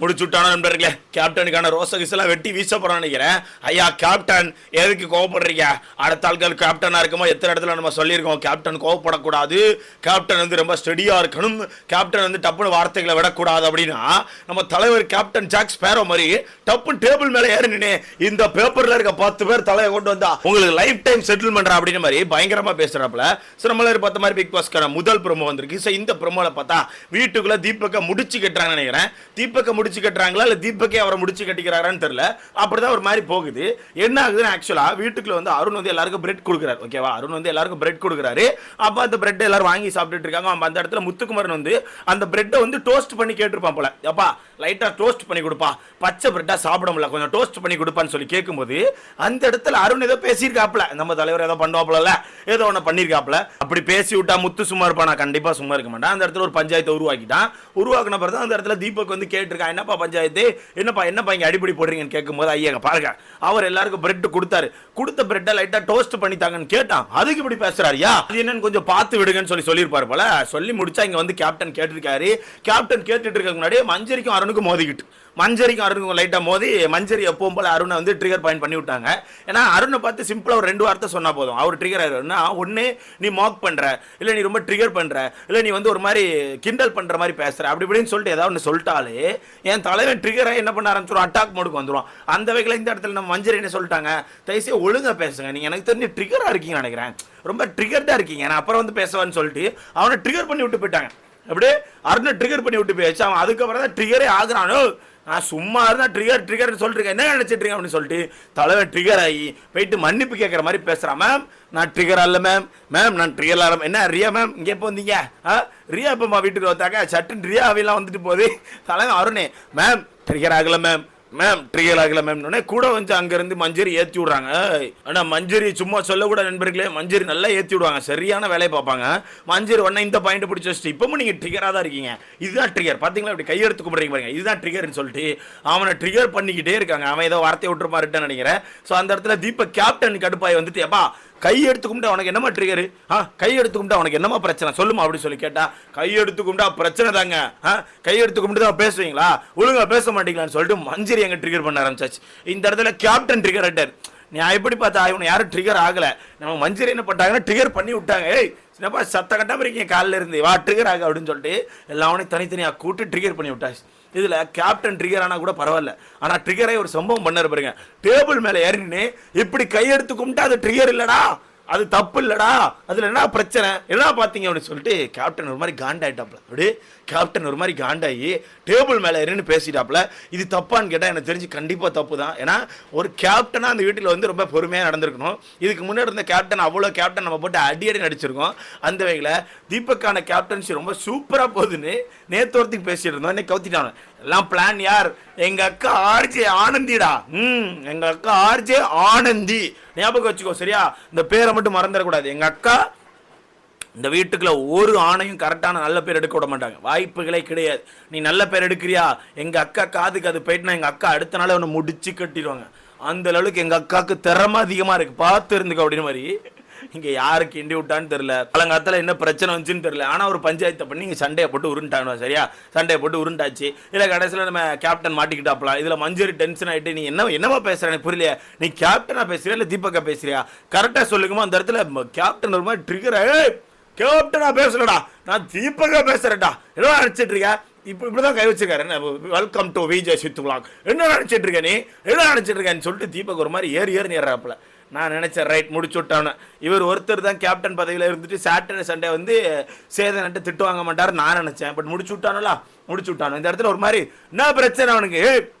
முடிச்சுட்டான நண்பர்களே, கேப்டனுக்கான ரோச கிசெல்லாம் வெட்டி வீச போறான்னு நினைக்கிறேன். ஐயா கேப்டன் எதுக்கு கோவப்படுறீங்க? அடுத்த ஆட்கள் கேப்டனா இருக்குமோ எத்தனை இடத்துல நம்ம சொல்லியிருக்கோம், கேப்டன் கோவப்படக்கூடாது, கேப்டன் வந்து ரொம்ப ஸ்டெடியா இருக்கணும், கேப்டன் வந்து டப்புன்னு வார்த்தைகளை விடக்கூடாது அப்படின்னா நம்ம தலைவர் கேப்டன் ஜாக் ஸ்பேரோ மாதிரி டப்புன்னு டேபிள் மேல ஏறி நின்று இந்த பேப்பர்ல இருக்க 10 பேர் தலையை கொண்டு வந்தா உங்களுக்கு லைஃப் டைம் செட்டில்மெண்ட் அப்படின்னு மாதிரி பயங்கரமா பேசுறாப்ல. நம்மள பார்த்த மாதிரி பிக் பாஸ்க்கான முதல் ப்ரோமோ வந்திருக்கு. இந்த ப்ரோமோல பார்த்தா வீட்டுக்குள்ள தீபக்க முடிச்சு கட்டுறாங்கன்னு நினைக்கிறேன். தீபக்க முடிச்சு கட்டுறாங்களா இல்ல தீபக்கே அவரை முடிச்சு கட்டிக்கிறாரான்னு தெரியல. அப்படிதான் ஒரு மாதிரி போகுது. என்ன ஆகுதுன்னு ஆக்சுவலா வீட்டுக்குள்ள வந்து அருண் வந்து எல்லாருக்கும் பிரெட் கொடுக்குறாரு. ஓகேவா, அருண் வந்து எல்லாருக்கும் பிரெட் கொடுக்குறாரு. அப்ப அந்த பிரெட் எல்லாரும் வாங்கி சாப்பிட்டுட்டு இருக்காங்க. அந்த இடத்துல முத்துக்குமரன் வந்து அந்த பிரெட்டை வந்து டோஸ்ட் பண்ணி கேட்டிருப்பான் போல. அப்பா லைட்டா டோஸ்ட் பண்ணி கொடுப்பா, பச்சை பிரெட்டா சாப்பிட முடியல, கொஞ்சம் டோஸ்ட் பண்ணி கொடுப்பான்னு சொல்லி கேட்கும்போது அந்த இடத்துல அருண் ஏதோ பேசியிருக்காப்ல, நம்ம தலைவர் ஏதோ பண்ணுவாப்ல, ஏதோ ஒன்று பண்ணியிருக்காப்ல. அப்படி பேசி விட்டா முத்து சும்மா இருப்பானா? கண்டிப்பா சும்மா இருக்க மாட்டான். அந்த இடத்துல ஒரு பஞ்சாயத்தை உருவாக்கிட்டான். உருவாக்கின பிறகு அந்த இடத்துல தீபக் வந்து கேட்டிருக்கான், என்னப்பா பஞ்சாயத்து, என்னப்பா இங்க அடிப்படி போடுறீங்கன்னு கேட்கும்போது ஐயா பாருங்க அவர் எல்லாருக்கும் பிரெட் கொடுத்தாரு, கொடுத்த பிரெட்டை லைட்டா டோஸ்ட் பண்ணித்தாங்கன்னு கேட்டான். அதுக்கு இப்படி பேசுறாருயா, அது என்னன்னு கொஞ்சம் பார்த்து விடுங்கன்னு சொல்லியிருப்பாரு போல. சொல்லி முடிச்சா இங்க வந்து கேப்டன் கேட்டிருக்காரு. கேப்டன் கேட்டுட்டு இருக்க முன்னாடியே மஞ்சரிக்கும் அருணுக்கும் மோதிக்கிட்டு, மஞ்சரிக்கும் அருணுக்கும் லைட்டா மோதி மஞ்சரி எப்பவும் போல அருணை வந்து ட்ரிகர் பாயிண்ட் பண்ணி விட்டாங்க. ஏன்னா அருணை பார்த்து சிம்பிளா ஒரு 2 வார்த்தை சொன்னா போதும், அவர் ட்ரிகர் ஆயிடும்னா, ஒன்னு நீ மாக் பண்ற, இல்ல நீ ரொம்ப ட்ரிகர் பண்ற, இல்ல நீ வந்து ஒரு மாதிரி கிண்டல் பண்ற மாதிரி பேசுற, அப்படி இப்படின்னு சொல்லிட்டு ஏதாவது ஒன்று சொல்லிட்டாலே என் தலைவன் ட்ரிகரை என்ன பண்ண ஆரம்பிச்சிடும், அட்டாக் மோடுக்கு வந்துடும். அந்த வகையில் இந்த இடத்துல நம்ம மஞ்சரி என்ன சொல்லிட்டாங்க, தயவுசெய்து ஒழுங்கா பேசுங்க, நீங்க எனக்கு தெரிஞ்சு ட்ரிகரா இருக்கீங்க நினைக்கிறேன், ரொம்ப ட்ரிகர்டா இருக்கீங்க, நான் அப்புறம் வந்து பேசுவேன்னு சொல்லிட்டு அவனை ட்ரிகர் பண்ணி விட்டு போயிட்டாங்க. அப்படியே அருணை ட்ரிகர் பண்ணி விட்டு போயிடுச்சு. அவன் அதுக்கப்புறம் தான் ட்ரிகரே ஆகுறானோ, நான் சும்மா இருந்தா ட்ரிகர்னு சொல்லிட்டு என்ன நினைச்சிட்டு இருக்கேன் அப்படின்னு சொல்லிட்டு தலைவன் ட்ரிகர் ஆகி போயிட்டு மன்னிப்பு கேட்குற மாதிரி பேசுறான். மேம் நான் ட்ரிகர் அல்ல மேம் நான் ட்ரிகர் ஆகலாம். என்ன ரியா மேம் இங்கே எப்போ வந்தீங்க? ரியா இப்போம்மா வீட்டுக்கு வந்தாங்க, சட்டுன்னு ரியா அவையெல்லாம் வந்துட்டு போகுது. தலைவன் அருணே மேம் ட்ரிகர் ஆகல மேம் ட்ரிகர் ஆகல மேம் கூட வந்து அங்கிருந்து மஞ்சரி ஏற்றி விடுறாங்க. ஆனா மஞ்சரி சும்மா சொல்லக்கூட நண்பர்களே, மஞ்சரி நல்லா ஏற்றி விடுவாங்க, சரியான வேலையை பார்ப்பாங்க. மஞ்சரி உடனே இந்த பாயிண்ட் பிடிச்சி வச்சுட்டு இப்பவும் நீங்க ட்ரிகராக தான் இருக்கீங்க, இதுதான் ட்ரிகர் பாத்தீங்களா, இப்படி கையெடுத்து கும்பிடுறீங்க பாருங்க, இதுதான் ட்ரிகர்னு சொல்லிட்டு அவனை ட்ரிகர் பண்ணிக்கிட்டே இருக்காங்க. அவன் ஏதோ வார்த்தையை விட்டுருப்பாருன்னு நினைக்கிறேன். ஸோ அந்த இடத்துல தீபக் கேப்டன் கடுப்பாய் வந்துட்டு, எப்பா கை எடுத்து கும்பிட்டா உனக்கு என்னமா ட்ரிகர், கை எடுத்து கும்பிட்டா உனக்கு என்னமா பிரச்சனை சொல்லுமா அப்படின்னு சொல்லி கேட்டா, கை எடுத்து கும்பிட்டா பிரச்சனை தாங்க, கை எடுத்து கும்பிட்டு தான் பேசுவீங்களா, ஒழுங்கா பேச மாட்டீங்களான்னு சொல்லிட்டு மஞ்சரி எங்க ட்ரிகர் பண்ண ஆரம்பிச்சாச்சு. இந்த இடத்துல கேப்டன் ட்ரிகர் ஆயிட்டார். நீ எப்படி பார்த்தா இவனை யாரும் ட்ரிகர் ஆகல, நம்ம மஞ்சரி என்ன பண்ணாங்கன்னா ட்ரிகர் பண்ணி விட்டாங்க. ஏய் சின்னப்பா சத்த கட்டாம இருக்கீங்க காலில் இருந்து, வா ட்ரிகர் ஆக அப்படின்னு சொல்லிட்டு எல்லாவனையும் தனித்தனியாக கூட்டு ட்ரிகர் பண்ணி விட்டாச்சு. இதுல கேப்டன் ட்ரிகர் ஆனா கூட பரவாயில்ல, ஆனா ட்ரிகரை ஒரு சம்பவம் பண்ணாரு பாருங்க. டேபிள் மேல ஏறினே இப்படி கையெடுத்து கும்பிட்டா அது ட்ரிகர் இல்லடா, அது தப்பு இல்லடா, அதுல என்ன பிரச்சனை என்ன பாத்தீங்க அப்படின்னு சொல்லிட்டு கேப்டன் ஒரு மாதிரி காண்டாயிட்டாப்ல. அப்படியே கேப்டன் ஒரு மாதிரி காண்டாயி டேபிள் மேல ஏறின்னு பேசிட்டாப்ல. இது தப்பான்னு கேட்டா எனக்கு தெரிஞ்சு கண்டிப்பா தப்பு தான். ஏன்னா ஒரு கேப்டனா அந்த வீட்டில் வந்து ரொம்ப பொறுமையா நடந்திருக்கணும். இதுக்கு முன்னாடி இருந்த கேப்டன் அவ்வளோ கேப்டன் நம்ம போட்டு அடி நடிச்சிருக்கோம். அந்த வகையில் தீபக்கான கேப்டன்சி ரொம்ப சூப்பரா போகுதுன்னு நேத்தோரத்துக்கு பேசிட்டு இருந்தோம், இன்னைக்கு கவுத்திட்டாங்க. எல்லாம் பிளான் யார்? எங்க அக்கா ஆர்ஜே ஆனந்திடா. எங்க அக்கா ஆர்ஜே ஆனந்தி ஞாபகம் வச்சுக்கோ சரியா, இந்த பேரை மட்டும் மறந்துடக்கூடாது. எங்க அக்கா இந்த வீட்டுக்குள்ள ஒரு ஆணையும் கரெக்டான நல்ல பேர் எடுக்க விட மாட்டாங்க, வாய்ப்புகளே கிடையாது. நீ நல்ல பேர் எடுக்கிறியா, எங்க அக்கா காதுக்கு அது போயிட்டுனா எங்க அக்கா அடுத்த நாளே ஒன்று முடிச்சு கட்டிடுவாங்க. அந்த அளவுக்கு எங்க அக்காவுக்கு திறமை அதிகமா இருக்கு, பார்த்து இருந்துக்க அப்படின்னு மாதிரி. இங்க யாருக்கு கிண்டி விட்டான்னு தெரியல, பழங்காலத்துல என்ன பிரச்சனை வந்துச்சுன்னு தெரியல. ஆனா ஒரு பஞ்சாயத்தை பண்ணி இங்க சண்டையை போட்டு உருண்டாங்க சரியா, சண்டையை போட்டு உருண்டாச்சு. இல்ல கடைசியில நம்ம கேப்டன் மாட்டிக்கிட்டாப்ல. இதுல மஞ்சரி டென்ஷன் ஆயிட்டு, நீ என்னவா பேசுற எனக்கு புரியலையா, நீ கேப்டனா பேசுறியா இல்ல தீபக்கா பேசுறியா, கரெக்டா சொல்லுங்கமா. அந்த இடத்துல கேப்டன் ஒரு மாதிரி ட்ரிகர், கேப்டனா பேசலடா நான் தீபக்கா பேசுறேன்டா, என்ன நினைச்சிட்டு இருக்க, இப்படிதான் கை வச்சிருக்காரு. Welcome to Vijay Siddhu vlog. என்ன நினைச்சிட்டு இருக்க நீ, என்ன நினைச்சிட்டு இருக்கேன்னு சொல்லிட்டு தீபக் ஒரு மாதிரி ஏறி ஏறாப்புல. நான் நினைச்சேன் ரைட் முடிச்சு விட்டானு. இவர் ஒருத்தர் தான் கேப்டன் பதவியில் இருந்துட்டு சாட்டர்டே சண்டே வந்து சேதன்ட்டு திட்டு வாங்க மாட்டாரு நான் நினைச்சேன். பட் முடிச்சு விட்டானுல, முடிச்சு விட்டானு. இந்த இடத்துல ஒரு மாதிரி என்ன பிரச்சனை அவனுக்கு,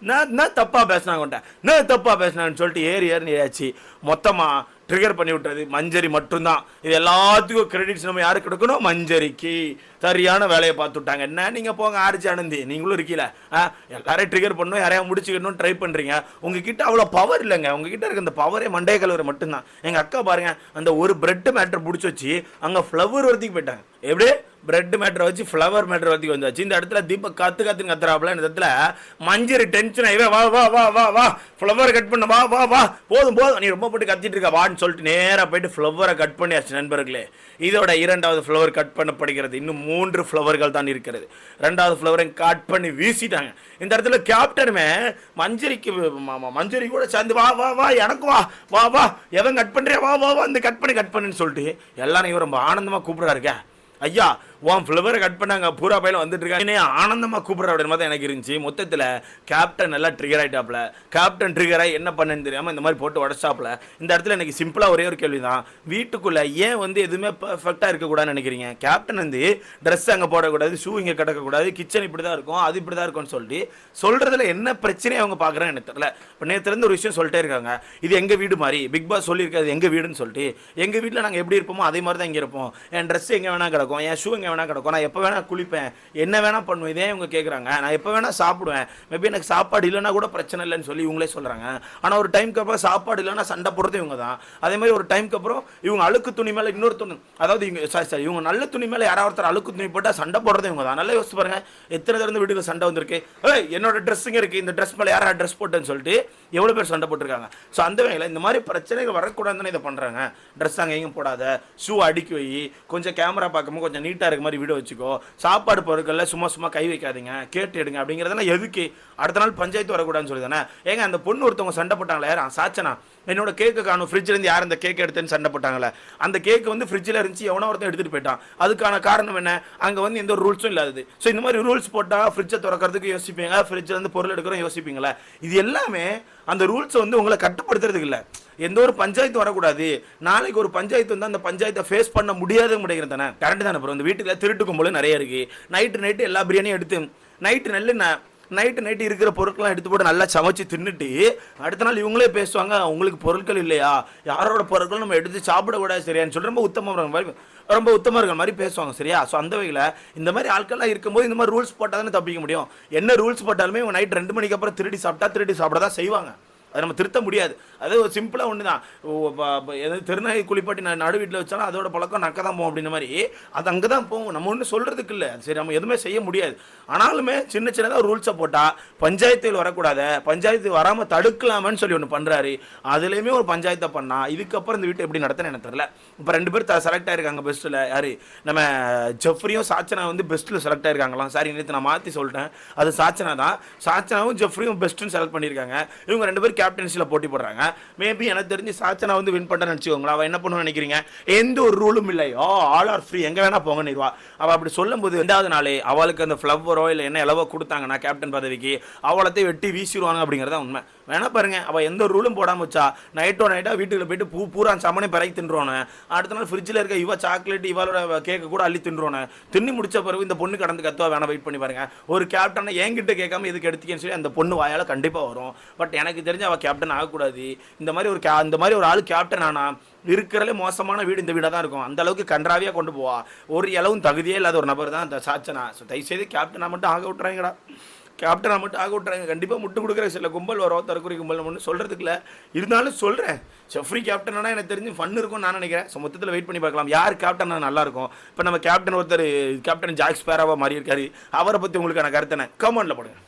நான் தப்பா பேசினாங்க, நான் தப்பா பேசினான்னு சொல்லிட்டு ஏறி ஆச்சு. மொத்தமா ட்ரிகர் பண்ணி விட்டது மஞ்சரி மட்டும்தான். இது எல்லாத்துக்கும் கிரெடிட்ஸ் நம்ம யாருக்கு கொடுக்கணும், மஞ்சரிக்கு. சரியான வேலையை பார்த்து விட்டாங்க. என்ன நீங்க போங்க ஆர்ஜி ஆனந்தி, நீங்களும் இருக்கீல, எல்லாரையும் ட்ரிகர் பண்ணணும், யாரையும் முடிச்சுக்கணும் ட்ரை பண்றீங்க. உங்ககிட்ட அவ்வளோ பவர் இல்லைங்க, உங்ககிட்ட இருக்க அந்த பவரே மண்டைய கலவரை மட்டும்தான். எங்க அக்கா பாருங்க அந்த ஒரு பிரெட் மேட்டர் பிடிச்சி வச்சு அங்க ஃப்ளவர் வரைக்கும் போயிட்டாங்க. எப்படி பிரெட் மேட்டரை வச்சு ஃப்ளவர் மேட்டர் வச்சு வந்தாச்சு. இந்த இடத்துல தீபக் கத்துன்னு கத்துறாப்புல. இந்த இடத்துல மஞ்சரி டென்ஷன் ஆகவே வா வா வா வா வா ஃப்ளவர் கட் பண்ண வா வா வா போதும் போதும் நீ ரொம்ப போட்டு கத்திட்டு இருக்க வான்னு சொல்லிட்டு நேராக போயிட்டு ஃப்ளவரை கட் பண்ணியாச்சு நண்பர்களே. இதோட 2வது ஃப்ளவர் கட் பண்ணப்படுகிறது. இன்னும் 3 ஃப்ளவர்கள் தான் இருக்கிறது. 2வது ஃப்ளவரை கட் பண்ணி வீசிட்டாங்க. இந்த இடத்துல கேப்டனுமே மஞ்சரி கூட சேர்ந்து வா வா வா எனக்கு வா வா வா எவன் கட் பண்ணுறியா வா வா வா இந்த கட் பண்ணுன்னு சொல்லிட்டு எல்லாரும் இவர் ரொம்ப ஆனந்தமாக கூப்பிடுறாருக்க. ஐயா உன் ஃப்ளவரை கட் பண்ணாங்க பூரா பையில வந்துட்டு இருக்காங்க ஆனந்தமாக கூப்பிட்ற அப்படின்னு மாதிரி எனக்கு இருந்துச்சு. மொத்தத்தில் கேப்டன் நல்லா ட்ரிகர் ஆகிட்டாப்ல. கேப்டன் ட்ரிகர் ஆகி என்ன பண்ணேன்னு தெரியாமல் இந்த மாதிரி போட்டு உடச்சாப்ல. இந்த இடத்துல எனக்கு சிம்பிளாக ஒரே ஒரு கேள்வி தான், வீட்டுக்குள்ளே ஏன் எதுவுமே பர்ஃபெக்டாக இருக்கக்கூடாதுன்னு நினைக்கிறீங்க? கேப்டன் ட்ரெஸ் அங்கே போடக்கூடாது, ஷூ இங்கே கிடக்கக்கூடாது, கிச்சன் இப்படி தான் இருக்கும், அது இப்படி தான் இருக்கும்னு சொல்லிட்டு சொல்கிறதுல என்ன பிரச்சனையை அவங்க பார்க்குறாங்க எனக்கு தெரியல. இப்போ நேற்றுலேருந்து ஒரு விஷயம் சொல்லிட்டே இருக்காங்க, இது எங்கள் வீடு மாதிரி, பிக் பாஸ் சொல்லியிருக்காது எங்கள் வீடுன்னு சொல்லிட்டு. எங்கள் வீட்டில் நாங்கள் எப்படி இருப்போமோ அதே மாதிரி தான் இங்கே இருப்போம். என் ட்ரெஸ் எங்கே வேணால் கிடக்கும், என் ஷூ எங்கே வேணா கிடக்கும், நான் எப்போ வேணா குளிப்பேன், என்ன வேணா பண்ணுவேன். இதே இவங்க கேட்குறாங்க. நான் எப்போ வேணா சாப்பிடுவேன், மேபி எனக்கு சாப்பாடு இல்லைன்னா கூட பிரச்சனை இல்லைன்னு சொல்லி இவங்களே சொல்கிறாங்க. ஆனால் ஒரு டைமுக்கு அப்புறம் சாப்பாடு இல்லைன்னா சண்டை போடுறது இவங்க தான். அதே மாதிரி ஒரு டைமுக்கு அப்புறம் இவங்க அழுக்கு துணி மேலே இன்னொரு துணி, அதாவது இவங்க நல்ல துணி மேலே யாராவது ஒருத்தர் அழுக்கு துணி போட்டால் சண்டை போடுறது இவங்க தான். நல்லா யோசிச்சு பாருங்க, எத்தனை தடவை வீட்டுக்கு சண்டை வந்திருக்கு. என்னோட ட்ரெஸ்ஸுங்க இருக்குது, இந்த ட்ரெஸ் மேலே யாரா ட்ரெஸ் போட்டேன்னு சொல்லிட்டு எவ்வளோ பேர் சண்டை போட்டிருக்காங்க. ஸோ அந்த வகையில் இந்த மாதிரி பிரச்சனைகள் வரக்கூடாதுன்னு இதை பண்ணுறாங்க. ட்ரெஸ் அங்கே எங்கேயும் போடாத, ஷூ அடுக்கி வை, கொஞ்சம் கேமரா பார்க்கும்போது கொஞ்சம் நீட்டாக இருக்க மாதிரி வீடியோ வச்சுக்கோ, சாப்பாடு பொருட்களில் சும்மா கை வைக்காதீங்க, கேட்டு எடுங்க அப்படிங்கிறதெல்லாம் எதுக்கு? அடுத்த நாள் பஞ்சாயத்து வரக்கூடாதுன்னு சொல்லி தானே. ஏங்க அந்த பொண்ணு ஒருத்தவங்க சண்டை போட்டாங்களே, சாச்சனா என்னோட கேக்கு காணும், ஃப்ரிட்ஜ்லேருந்து யார் அந்த கேக் எடுத்துன்னு சண்டை போட்டாங்களே, அந்த கேக்கு ஃப்ரிட்ஜில் இருந்துச்சு, எவனோ ஒருத்தன் எடுத்துகிட்டு போயிட்டான். அதுக்கான காரணம் என்ன? அங்கே எந்த ஒரு ரூல்ஸும் இல்லாது. ஸோ இந்த மாதிரி ரூல்ஸ் போட்டால் ஃப்ரிட்ஜை திறக்கிறதுக்கு யோசிப்பீங்க, ஃப்ரிட்ஜிலேருந்து பொருள் எடுக்கிறோம் யோசிப்பீங்களா? இது எல்லாமே அந்த ரூல்ஸை உங்களை கட்டுப்படுத்துறதுக்கு இல்லை. எந்த ஒரு பஞ்சாயத்து வரக்கூடாது. நாளைக்கு ஒரு பஞ்சாயத்து வந்து அந்த பஞ்சாயத்தை ஃபேஸ் பண்ண முடியாது முடிகிறது தானே. கரெக்டு தானே ப்ரோ? இந்த வீட்டுக்கு திருட்டு கும்பலும் நிறைய இருக்குது. நைட்டு எல்லா பிரியாணியும் எடுத்து நைட்டு இருக்கிற பொருட்கள்லாம் எடுத்து போட்டு நல்லா சமைச்சு தின்னுட்டு அடுத்த நாள் இவங்களே பேசுவாங்க, உங்களுக்கு பொருட்கள் இல்லையா, யாரோட பொருட்கள் நம்ம எடுத்து சாப்பிடக்கூடாது சரியான்னு சொல்லி ரொம்ப உத்தமமாக இருக்கிற மாதிரி பேசுவாங்க சரியா. ஸோ அந்த வகையில் இந்த மாதிரி ஆட்கள்லாம் இருக்கும்போது இந்த மாதிரி ரூல்ஸ் போட்டால் தானே தப்பிக்க முடியும். என்ன ரூல்ஸ் போட்டாலுமே இவங்க நைட் 2 மணிக்கு அப்புறம் திருடி சாப்பிட தான் செய்வாங்க. அதை நம்ம திருத்த முடியாது. அது ஒரு சிம்பிளாக ஒன்று தான். திருநாய் குளிப்பாட்டி நான் நடு வீட்டில் வச்சாலும் அதோட பழக்கம் நக்க தான் போகும் அப்படின்ற மாதிரி அது அங்கே தான் போகும். நம்ம ஒன்றும் சொல்கிறதுக்கு இல்லை, சரி நம்ம எதுவுமே செய்ய முடியாது. ஆனாலுமே சின்னதாக ரூல்ஸை போட்டால் பஞ்சாயத்தில் வரக்கூடாது, பஞ்சாயத்து வராமல் தடுக்கலாமன்னு சொல்லி ஒன்று பண்ணுறாரு. அதுலேயுமே ஒரு பஞ்சாயத்தை பண்ணால் இதுக்கப்புறம் இந்த வீட்டை எப்படி நடத்தினேன் எனக்கு தெரியல. இப்போ 2 பேர் செலக்ட் ஆகிருக்காங்க பெஸ்ட்டில். யார்? நம்ம ஜெஃப்ரியும் சாச்சனா பெஸ்ட்டில் செலக்ட் ஆகிருக்காங்களாம். சாரி நேற்று நான் மாற்றி சொல்லிட்டேன், அது சாச்சனா தான். சாச்சனாவும் ஜெஃப்ரியும் பெஸ்ட்டுன்னு செலக்ட் பண்ணியிருக்காங்க. இவங்க 2 பேர் கேப்டன்சியில் போட்டி போடுறாங்க. மேபி எனக்கு தெரிஞ்சு சாச்சனா வின் பண்ண நினச்சிக்கோங்களா. அவள் என்ன பண்ணுன்னு நினைக்கிறீங்க? எந்த ஒரு ரூலும் இல்லை, ஆல் ஆர் ஃப்ரீ, எங்கே வேணா போங்க நிறுவா. அவள் அப்படி சொல்லும்போது 2வது நாளே அவளுக்கு அந்த ஃப்ளவரோ இல்லை என்ன இலவோ கொடுத்தாங்கன்னா கேப்டன் பதவிக்கு அவளத்தை வெட்டி வீசிடுவாங்க அப்படிங்கிறத உண்மை. வேணா பாருங்க, அவள் எந்த ரூலும் போடாமல் வச்சா நைட்டாக வீட்டுக்குள்ள போயிட்டு பூரா சாமானே பிறகு தின்றுவானு. அடுத்த நாள் ஃப்ரிட்ஜில் இருக்க இவ சாக்லேட் இவளோட கேக்கு கூட அள்ளி தின்றுவானு. தின்னி முடிச்ச பிறகு இந்த பொண்ணு கடந்து கத்துவா. வேணா வெயிட் பண்ணி பாருங்க. ஒரு கேப்டனை என்கிட்ட கேட்காம இதுக்கு எடுத்துக்கன்னு சொல்லி அந்த பொண்ணு வாயால் கண்டிப்பாக வரும். பட் எனக்கு தெரிஞ்சு அவள் கேப்டன் ஆகக்கூடாது. இந்த மாதிரி ஒரு ஆள் கேப்டன் ஆனால் இருக்கிறதுலே மோசமான வீடு இந்த வீடாக தான் இருக்கும். அந்த அளவுக்கு கன்றாவியாக கொண்டு போவா. ஒரு இளவும் தகுதியே இல்லாத ஒரு நபர் தான் அந்த சாச்சனா. ஸோ தயவுசெய்து கேப்டனாக மட்டும் ஆக விட்டுறாங்கடா, கேப்டனாக மட்டும் ஆக விட்டுறாங்க. கண்டிப்பாக முட்டு கொடுக்குற சில கும்பல் வரும், தற்கொலை கும்பல் ஒன்று சொல்கிறதுக்குல இருந்தாலும் சொல்கிறேன். ஜெஃப்ரி கேப்டனானா எனக்கு தெரிஞ்சு ஃபன் இருக்கும்னு நான் நினைக்கிறேன். ஸோ மொத்தத்தில் வெயிட் பண்ணி பார்க்கலாம் யார் கேப்டனாக நல்லாயிருக்கும். இப்போ நம்ம கேப்டன் ஒருத்தர் கேப்டன் ஜாக் ஸ்பேராவாக மாறி இருக்காரு. அவரை பற்றி உங்களுக்கான கருத்தனை கமெண்ட்டில் போடுங்க.